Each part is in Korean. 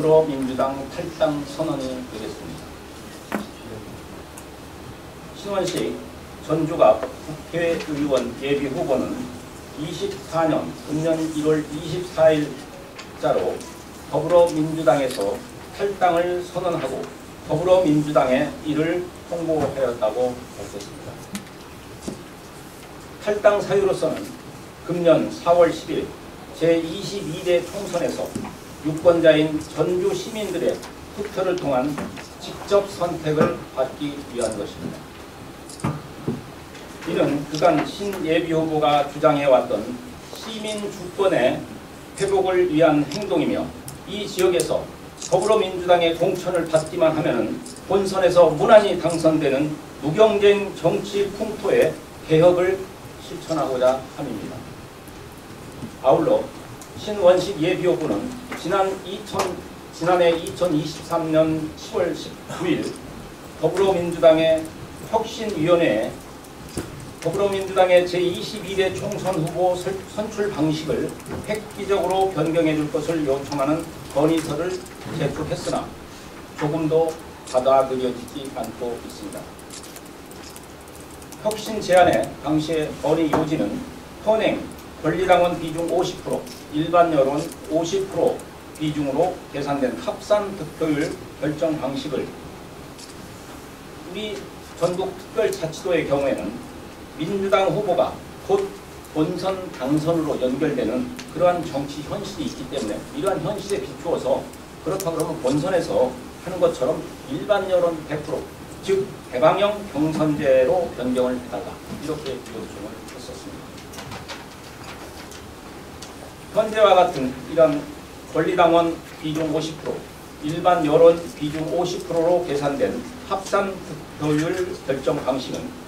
더불어민주당 탈당 선언이 되겠습니다. 신원식 전주갑 국회의원 예비후보는 24년 금년 1월 24일자로 더불어민주당에서 탈당을 선언하고 더불어민주당에 이를 통보하였다고 밝혔습니다. 탈당 사유로서는 금년 4월 10일 제22대 총선에서 유권자인 전주 시민들의 투표를 통한 직접 선택을 받기 위한 것입니다. 이는 그간 신 예비후보가 주장해왔던 시민 주권의 회복을 위한 행동이며 이 지역에서 더불어민주당의 공천을 받기만 하면 본선에서 무난히 당선되는 무경쟁 정치 풍토의 개혁을 실천하고자 함입니다. 아울러 신원식 예비후보는 지난해 2023년 10월 19일 더불어민주당의 혁신위원회에 더불어민주당의 제22대 총선 후보 선출 방식을 획기적으로 변경해 줄 것을 요청하는 건의서를 제출했으나 조금도 받아들여지지 않고 있습니다. 혁신 제안의 당시의 건의 요지는 현행 권리당원 비중 50%, 일반 여론 50% 비중으로 계산된 합산 득표율 결정 방식을 우리 전국특별자치도의 경우에는 민주당 후보가 곧 본선 당선으로 연결되는 그러한 정치 현실이 있기 때문에 이러한 현실에 비추어서 그렇다 그러면 본선에서 하는 것처럼 일반 여론 100%, 즉 개방형 경선제로 변경을 해달라 이렇게 요청을 했었습니다. 현재와 같은 이런 권리당원 비중 50%, 일반 여론 비중 50%로 계산된 합산 득표율 결정 방식은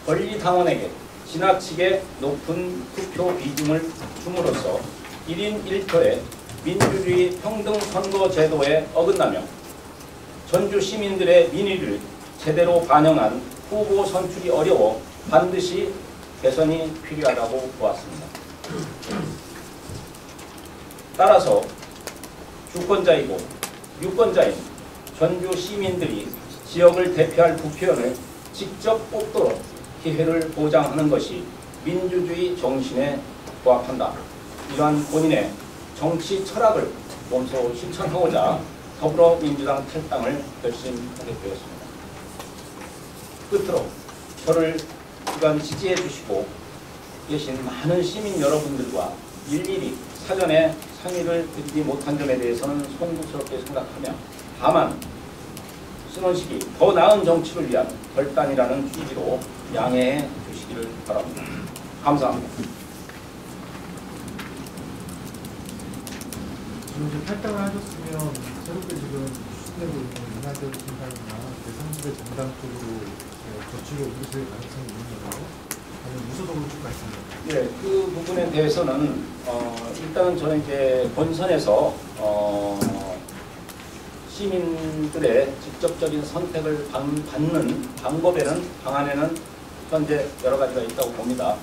권리당원에게 지나치게 높은 투표 비중을 줌으로써 1인 1표의 민주주의 평등선거제도에 어긋나며 전주 시민들의 민의를 제대로 반영한 후보 선출이 어려워 반드시 개선이 필요하다고 보았습니다. 따라서 주권자이고 유권자인 전주 시민들이 지역을 대표할 부표연을 직접 뽑도록 기회를 보장하는 것이 민주주의 정신에 부합한다. 이러한 본인의 정치 철학을 몸소 실천하고자 더불어민주당 탈당을 결심하게 되었습니다. 끝으로 저를 그간 지지해 주시고 계신 많은 시민 여러분들과 일일이 사전에 상의를 드리지 못한 점에 대해서는 송구스럽게 생각하며 다만 신원식이 더 나은 정치를 위한 결단이라는 취지로 양해해 주시기를 바랍니다. 감사합니다. 지금 이제 탈당을 하셨으면 새롭게 지금 추진되고 있는 이낙연 정당이나 제3지대 정당 쪽으로 저치로 옮기실 가능성이 있는 건가요? 아니면 무소속으로 쭉 가시나요? 네, 그 부분에 대해서는 일단은 저는 이제 본선에서 시민들의 직접적인 선택을 받는 방안에는 현재 여러 가지가 있다고 봅니다.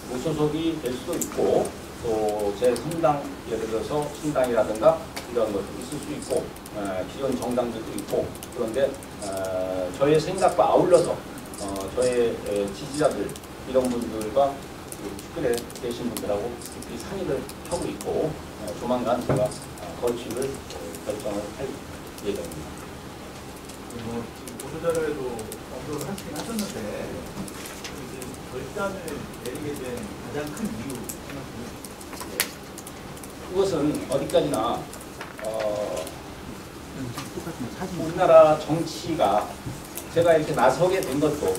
무소속이 될 수도 있고 또 제3당 예를 들어서 신당이라든가 이런 것도 있을 수 있고 기존 정당들도 있고 그런데 저의 생각과 아울러서 저의 지지자들 이런 분들과 특별히 계신 분들하고 깊이 상의를 하고 있고 조만간 제가 거취를 결정을 할 예정입니다. 뭐 보도자료에도 언급을 하시긴 하셨는데 결단을 내리게 된 가장 큰 이유 생각하세요? 그것은 어디까지나 우리나라 정치가 제가 이렇게 나서게 된 것도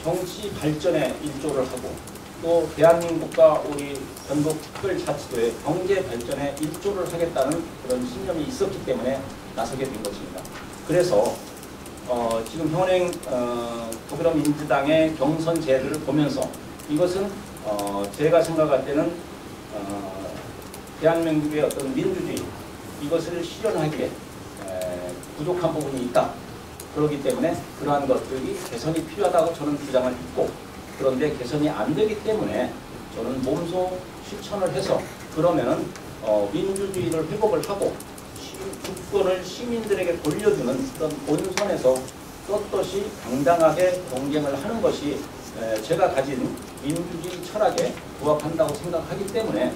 정치 발전에 일조를 하고 또 대한민국과 우리 전국특별자치도의 경제 발전에 일조를 하겠다는 그런 신념이 있었기 때문에 나서게 된 것입니다. 그래서 지금 현행 더불어민주당의 경선제를 보면서 이것은 제가 생각할 때는 대한민국의 어떤 민주주의 이것을 실현하기에 부족한 부분이 있다. 그렇기 때문에 그러한 것들이 개선이 필요하다고 저는 주장을 했고 그런데 개선이 안 되기 때문에 저는 몸소 실천을 해서 그러면은 민주주의를 회복을 하고 주권을 시민들에게 돌려주는 그런 본선에서 떳떳이 당당하게 경쟁을 하는 것이 제가 가진 민주주의 철학에 부합한다고 생각하기 때문에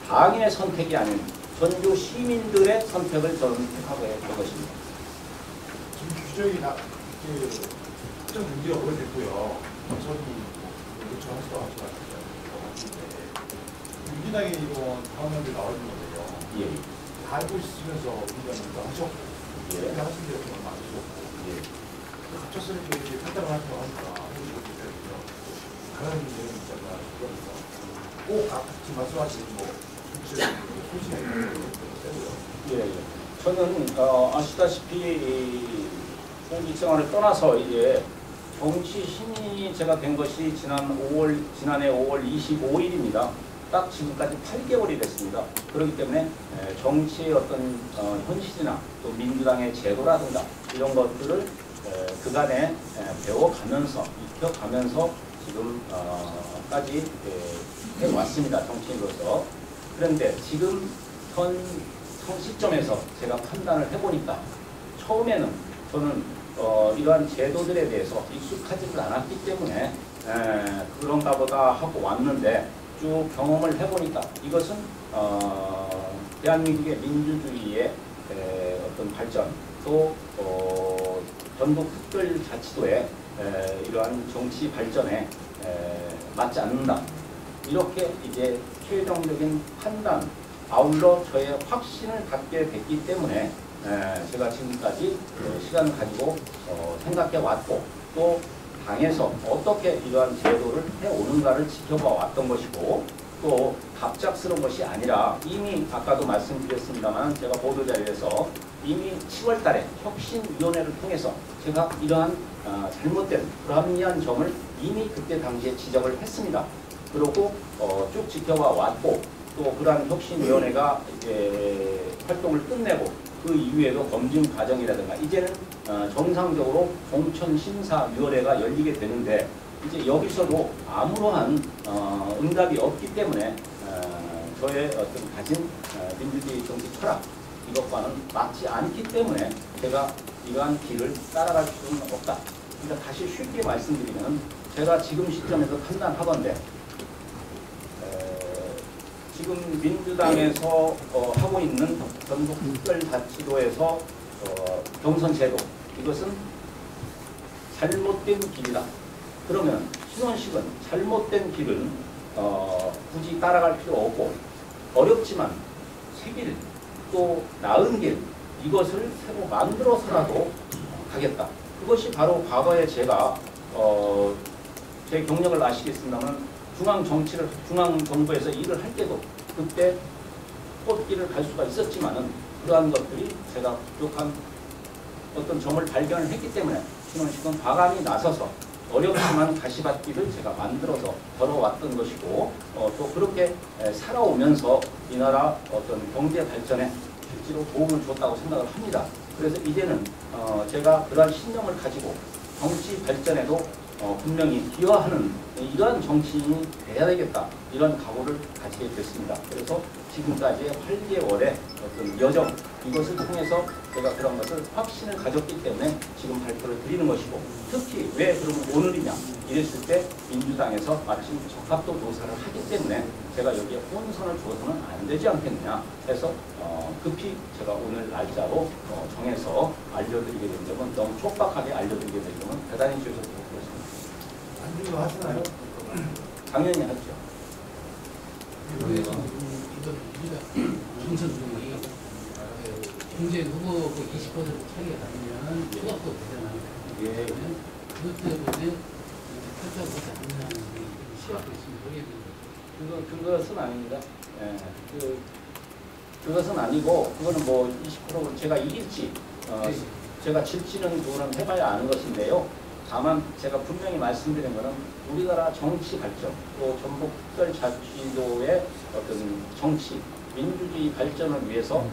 당의 선택이 아닌 전주 시민들의 선택을 저는 택하고 할 것입니다. 지금 규정이 특정 문제가 오래됐고요. 저기 요청할 수도 없지만 민주당이 이거 다음에 나와있는 건데요. 예. 다 알고 있으면서 민주당이 하셨고 예. 하신 게 많으셨고 갇혔으니까 이렇게 판단을 하려고 하니까 다른 내용이 있잖아. 꼭 지금 말씀하신 소신에 있는 예, 예. 저는 아시다시피 공직 생활을 떠나서 이제 정치 신인이 제가 된 것이 지난해 5월 25일입니다. 딱 지금까지 8개월이 됐습니다. 그렇기 때문에 정치의 어떤 현실이나 또 민주당의 제도라든가 이런 것들을 그간에 배워가면서 익혀가면서 지금까지 해왔습니다. 정치인으로서. 그런데 지금 현 시점에서 제가 판단을 해보니까 처음에는 저는 이러한 제도들에 대해서 익숙하지를 않았기 때문에 그런가 보다 하고 왔는데 쭉 경험을 해보니까 이것은 대한민국의 민주주의의 어떤 발전 또 전국특별자치도의 이러한 정치 발전에 맞지 않는다. 이렇게 이제 최종적인 판단, 아울러 저의 확신을 갖게 됐기 때문에 제가 지금까지 시간을 가지고 생각해 왔고 또 당에서 어떻게 이러한 제도를 해오는가를 지켜봐 왔던 것이고 또 갑작스러운 것이 아니라 이미 아까도 말씀드렸습니다만 제가 보도자료에서 이미 10월 달에 혁신위원회를 통해서 제가 이러한 잘못된 불합리한 점을 이미 그때 당시에 지적을 했습니다. 그리고 쭉 지켜봐 왔고 또 그러한 혁신위원회가 이제 활동을 끝내고 그 이후에도 검증 과정이라든가 이제는 정상적으로 공천심사위원회가 열리게 되는데 이제 여기서도 아무러한 응답이 없기 때문에 저의 어떤 가진 민주주의 정치 철학 이것과는 맞지 않기 때문에 제가 이러한 길을 따라갈 수는 없다. 그러니까 다시 쉽게 말씀드리면 제가 지금 시점에서 판단하건대 지금 민주당에서 하고 있는 전국특별자치도에서 경선 제도 이것은 잘못된 길이다. 그러면 신원식은 잘못된 길은 굳이 따라갈 필요 없고 어렵지만 새 길 또 나은 길 이것을 새로 만들어서라도 가겠다. 그것이 바로 과거에 제가 제 경력을 아시겠습니다만 중앙정부에서 일을 할 때도 그때 꽃길을 갈 수가 있었지만은 그러한 것들이 제가 부족한 어떤 점을 발견을 했기 때문에 신원식은 과감히 나서서 어렵지만 가시밭길을 제가 만들어서 걸어왔던 것이고 또 그렇게 살아오면서 이 나라 어떤 경제 발전에 실제로 도움을 줬다고 생각을 합니다. 그래서 이제는 제가 그러한 신념을 가지고 정치 발전에도 분명히 기여하는 이러한 정치인이 돼야 되겠다. 이런 각오를 가지게 됐습니다. 그래서 지금까지의 8개월의 어떤 여정 이것을 통해서 제가 그런 것을 확신을 가졌기 때문에 지금 발표를 드리는 것이고 특히 왜 그러면 오늘이냐 이랬을 때 민주당에서 마침 적합도 조사를 하기 때문에 제가 여기에 혼선을 주어서는 안 되지 않겠느냐 해서 급히 제가 오늘 날짜로 정해서 알려드리게 된 점은 너무 촉박하게 알려드리게 된 점은 대단히 죄송스럽습니다. 안주도 하시나요? 당연히 하죠. 그래서 이번 경선 중이 경제 후보 20% 차이가 나면 추가도 되잖아요. 예. 그것 때문에 탈퇴하지 않는 시합도 있습니다. 그것은 아닙니다. 예. 그것은 아니고 그거는 뭐 20% 제가 이길지 제가 질지는 그거는 해봐야 아는 것인데요. 다만 제가 분명히 말씀드린 것은 우리나라 정치 발전 또 전국특별자치도의 어떤 정치 민주주의 발전을 위해서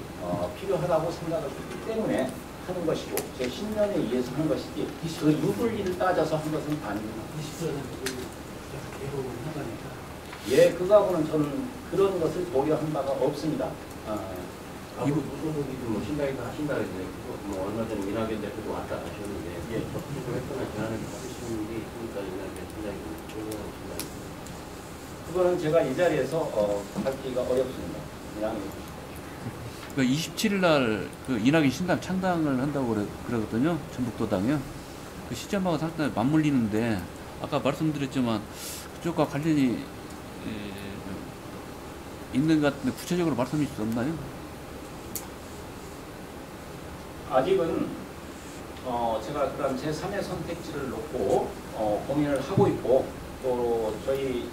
필요하다고 생각을 했기 때문에 하는 것이고 제 신념에 의해서 하는 것이지 그 유불리를 따져서 한 것은 아닙니다. 20%는 개로를 하다니까. 예, 그거하고는 저는 그런 것을 고려한 바가 없습니다. 아무 무소속이든 뭐 신당이든 하신다 그랬는데 뭐 얼마 전에 이낙연 대표도 왔다 가셨는데 접촉을 했거나 전화를 받으시는 게 있으니까 이낙연 신당이 조용한 신당이. 그거는 제가 이 자리에서 밝히기가 어렵습니다. 그냥 그 27일 날 그 이낙연 신당 창당을 한다고 그러거든요. 전북도당이요. 그 시점하고 상당히 맞물리는데 아까 말씀드렸지만 그쪽과 관련이 있는 것 같은데 구체적으로 말씀해 주실 수 없나요? 아직은 제가 그런 제3의 선택지를 놓고 고민을 하고 있고 또 저희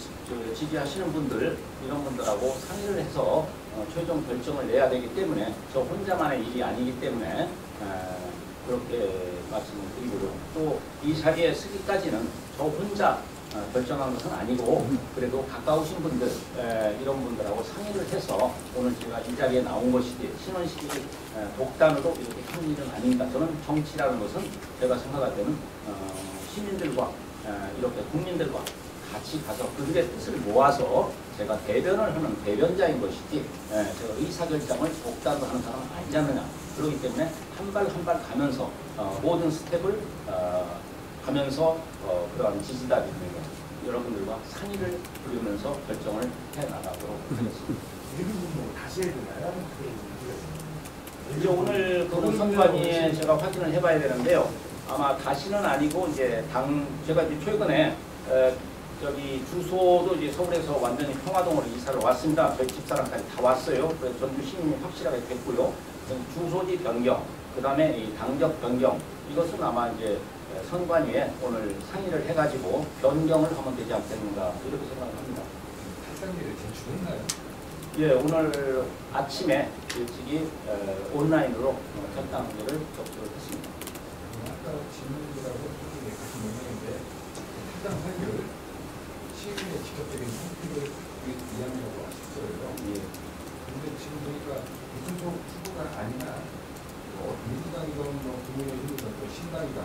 지지하시는 분들 이런 분들하고 상의를 해서 최종 결정을 내야 되기 때문에 저 혼자만의 일이 아니기 때문에 그렇게 말씀을 드리고요. 또 이 자리에 서기까지는 저 혼자 결정한 것은 아니고 그래도 가까우신 분들 이런 분들하고 상의를 해서 오늘 제가 이 자리에 나온 것이지 신원식이 독단으로 이렇게 한 일은 아닙니다. 저는 정치라는 것은 제가 생각할 때는 시민들과 이렇게 국민들과 같이 가서 그들의 뜻을 모아서 제가 대변을 하는 대변자인 것이지 제가 의사결정을 독단으로 하는 사람은 아니지 않느냐. 그렇기 때문에 한 발 한 발 가면서 모든 스텝을 가면서 그러한 지지자들과 여러분들과 상의를 부르면서 결정을 해나가도록 하겠습니다. 다시 해야 되나요? 이제 오늘 그 선관위에 제가 확인을 해봐야 되는데요. 아마 다시는 아니고 이제 제가 이제 최근에 저기 주소도 이제 서울에서 완전히 평화동으로 이사를 왔습니다. 저희 집사람까지 다 왔어요. 그래서 전주 시민이 확실하게 됐고요. 주소지 변경, 그 다음에 이 당적 변경 이것은 아마 이제 선관위에 오늘 상의를 해가지고 변경을 하면 되지 않겠는가 이렇게 생각합니다. 탈당계를 제출했나요? 예, 오늘 아침에 일찍이 온라인으로 탈당계를 접수를 했습니다. 아까 질문들하고 소중히 같은 내용인데 탈당 사유를 시민의 직접적인 선택을 이야기하고 하셨어요. 예. 근데 지금 보니까 무슨 후보가 아니나 민주당이건 뭐 국민의힘이건 또 신당이건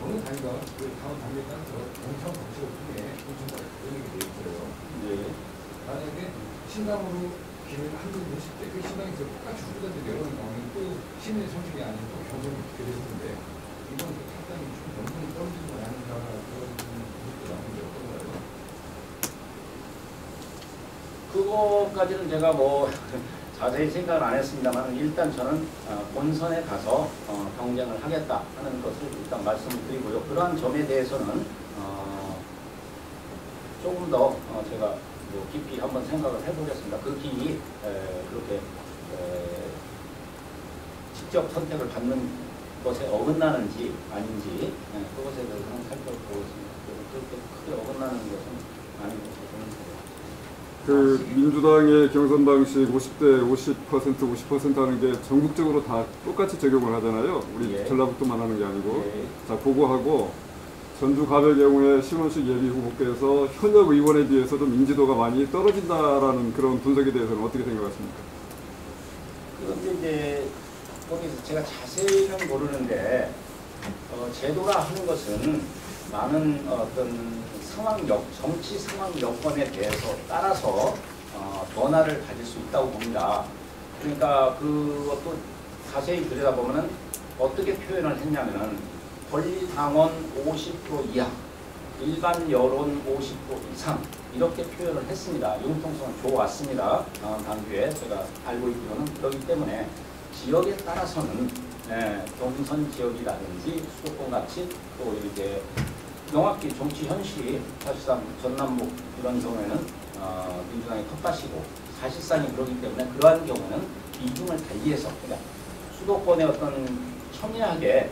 어느 당이건 그 다음 당에 따라서 공천 정책을 통해 공천을 이렇게 돼 있어요. 예. 만약에 신당으로 길을 한분 보실 때 그 신당에서 똑같이 후보자들이 내려오는 경우는 또 시민의 선택이 아니고 경선이 붙게 되는데 이번 그 탈당이 좀 너무 떨어지는 거 아닌가 그런 분들도 나오는데 어떤가요? 그거까지는 제가 뭐 자세히 생각을 안 했습니다만 일단 저는 본선에 가서 경쟁을 하겠다 하는 것을 일단 말씀을 드리고요. 그러한 점에 대해서는 조금 더 제가 뭐 깊이 한번 생각을 해보겠습니다. 그 길이 그렇게 직접 선택을 받는 것에 어긋나는지 아닌지 그것에 대해서 한번 살펴보겠습니다. 그렇게 크게 어긋나는 것은 아닌 것으로 저는 그 민주당의 경선 당시 50대 50% 하는 게 전국적으로 다 똑같이 적용을 하잖아요. 우리 예. 전라북도만 하는 게 아니고. 예. 자, 그거하고 전주 갑의 경우에 신원식 예비 후보께서 현역 의원에 비해서도 민지도가 많이 떨어진다라는 그런 분석에 대해서는 어떻게 생각하십니까? 그런데 이제 거기서 제가 자세히는 모르는데 제도라 하는 것은 많은 어떤 정치 상황 여건에 대해서 따라서 변화를 가질 수 있다고 봅니다. 그러니까 그것도 자세히 들여다보면은 어떻게 표현을 했냐면은 권리당원 50% 이하, 일반 여론 50% 이상 이렇게 표현을 했습니다. 융통성은 좋았습니다. 당주에 제가 알고 있기로는 그렇기 때문에 지역에 따라서는 경선 지역이라든지 수도권 같이 또 이렇게 명확히 정치 현실이 사실상 전남북 이런 경우에는 민주당이 텃밭이고 사실상이 그렇기 때문에 그러한 경우는 비중을 달리해서 그러니까 수도권의 어떤 첨예하게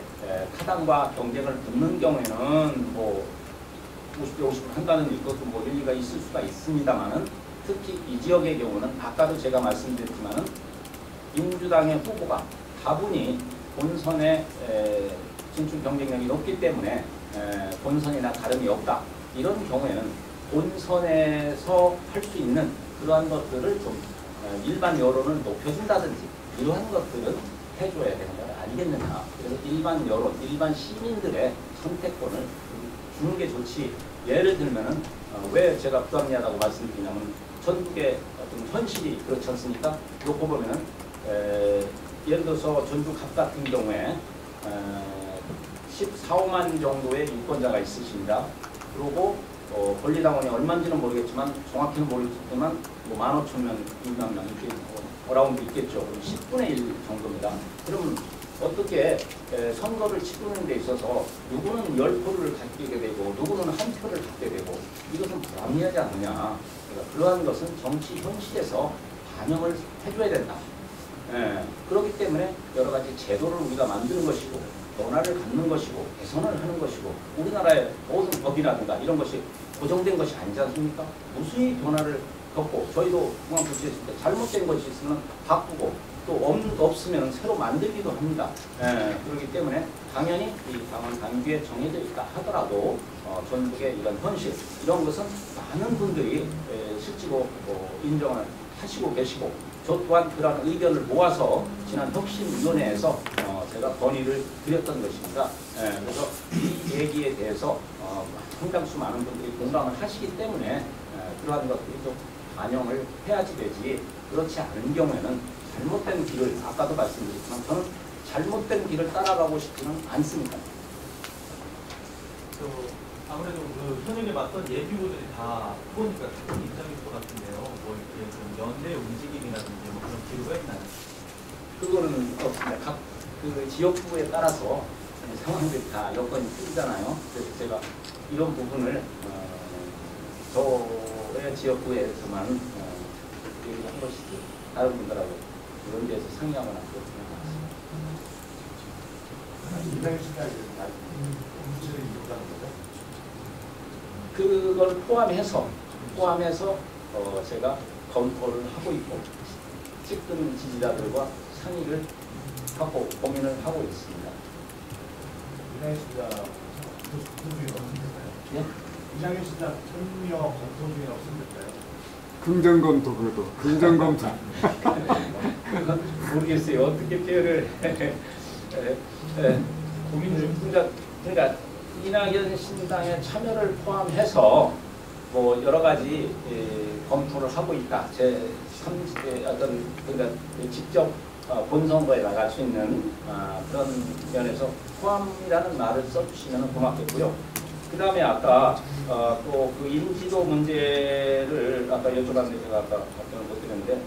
타당과 경쟁을 붙는 경우에는 뭐 50대 50을 한다는 것도 뭐 일리가 있을 수가 있습니다만은 특히 이 지역의 경우는 아까도 제가 말씀드렸지만은 민주당의 후보가 다분히 본선에 진출 경쟁력이 높기 때문에 본선이나 다름이 없다. 이런 경우에는 본선에서 할 수 있는 그러한 것들을 좀 일반 여론을 높여준다든지 이러한 것들은 해줘야 되는 거 아니겠느냐. 그래서 일반 여론, 일반 시민들의 선택권을 주는 게 좋지. 예를 들면은 왜 제가 불합리하다고 말씀드리냐면 전국의 어떤 현실이 그렇지 않습니까? 놓고 보면은 예를 들어서 전주 갑 같은 경우에 14, 5만 정도의 유권자가 있으십니다. 그리고 권리당원이 얼마인지는 모르겠지만 정확히는 모르겠지만 뭐 15,000명, 2만 명 이렇게 어라운드 있겠죠. 그럼 10분의 1 정도입니다. 그러면 어떻게 선거를 치르는 데 있어서 누구는 10표를 갖게 되고 누구는 1표를 갖게 되고 이것은 불합리하지 않느냐. 그러니까 그러한 것은 정치 현실에서 반영을 해줘야 된다. 그렇기 때문에 여러 가지 제도를 우리가 만드는 것이고 변화를 갖는 것이고 개선을 하는 것이고 우리나라의 모든 법이라든가 이런 것이 고정된 것이 아니지 않습니까? 무수히 변화를 겪고 저희도 중앙부처에 있을 때 잘못된 것이 있으면 바꾸고 또 없으면 새로 만들기도 합니다. 그렇기 때문에 당연히 이 당원 당규에 정해져 있다 하더라도 전국의 이런 현실 이런 것은 많은 분들이 실제로 인정을 하시고 계시고 저 또한 그런 의견을 모아서 지난 혁신위원회에서 제가 건의를 드렸던 것입니다. 그래서 이 얘기에 대해서 상당수 많은 분들이 공감을 하시기 때문에 그러한 것들이 좀 반영을 해야지 되지 그렇지 않은 경우에는 잘못된 길을 아까도 말씀드렸지만 저는 잘못된 길을 따라가고 싶지는 않습니다. 아무래도 그 현역에 맞선 예비후보들이 다 후보니까 같은 입장일 것 같은데요. 뭐 이렇게 좀 연대 움직임이라든지 뭐 그런 기류가 있나요? 그거는 없습니다. 각 그 지역구에 따라서 상황들이 다 여건이 틀리잖아요. 그래서 제가 이런 부분을 저의 지역구에서만 얘기를 한 것이지 다른 분들하고 이런 데서 상의하거나 그렇게 하지 않습니다. 그걸 포함해서 제가 검토를 하고 있고 측근 지지자들과 상의를 하고 고민을 하고 있습니다. 이장현 씨가 검토 중에 없습니까요? 예? 이장현 씨가 참여 검토 중에 없습니까요? 긍정검토 그것도 긍정검토. 모르겠어요. 어떻게 표현을 고민 중. 그러니까 이낙연 신당의 참여를 포함해서 뭐 여러 가지 검토를 하고 있다. 제 어떤 그러니까 직접 본선거에 나갈 수 있는 그런 면에서 포함이라는 말을 써주시면 고맙겠고요. 그 다음에 아까 또 그 인지도 문제를 아까 여쭤봤는데 제가 아까 답변을 못 드렸는데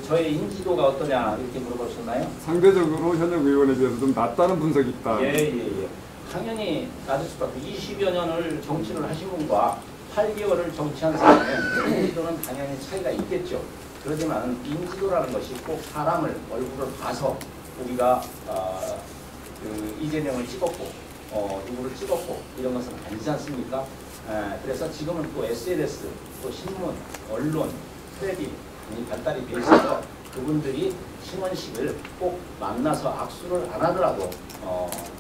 저의 인지도가 어떠냐 이렇게 물어보셨나요? 상대적으로 현역 의원에 비해서 좀 낮다는 분석이 있다. 예. 당연히 낮을 수밖에. 20여 년을 정치를 하신 분과 8개월을 정치한 사람은 인지도는 당연히 차이가 있겠죠. 그렇지만 인지도라는 것이 꼭 사람을 얼굴을 봐서 우리가 그 이재명을 찍었고 누구를 찍었고 이런 것은 아니지 않습니까? 그래서 지금은 또 SNS, 또 신문, 언론, 텔레비 발달이 되어 있어서 그분들이 신원식을 꼭 만나서 악수를 안 하더라도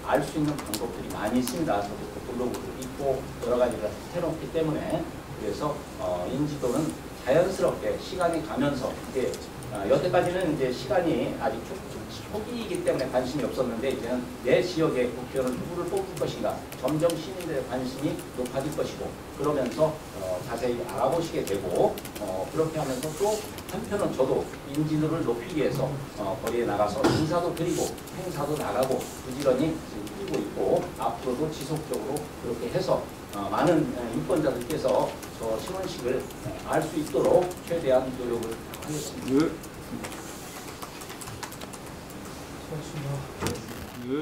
알 수 있는 방법들이 많이 있습니다. 저도 그 블로그도 있고 여러 가지가 해놓기 때문에 그래서 인지도는 자연스럽게 시간이 가면서 이제 여태까지는 이제 시간이 아직 초기이기 때문에 관심이 없었는데 이제는 내 지역의 국회의원 누구를 뽑을 것인가 점점 시민들의 관심이 높아질 것이고 그러면서 자세히 알아보시게 되고 그렇게 하면서 또 한편은 저도 인지도를 높이기 위해서 거리에 나가서 인사도 드리고 행사도 나가고 부지런히 지금 뛰고 있고 앞으로도 지속적으로 그렇게 해서 많은 유권자들께서 저 신원식을 알 수 있도록 최대한 노력을 하겠습니다. 예. 수고하셨습니다. 예.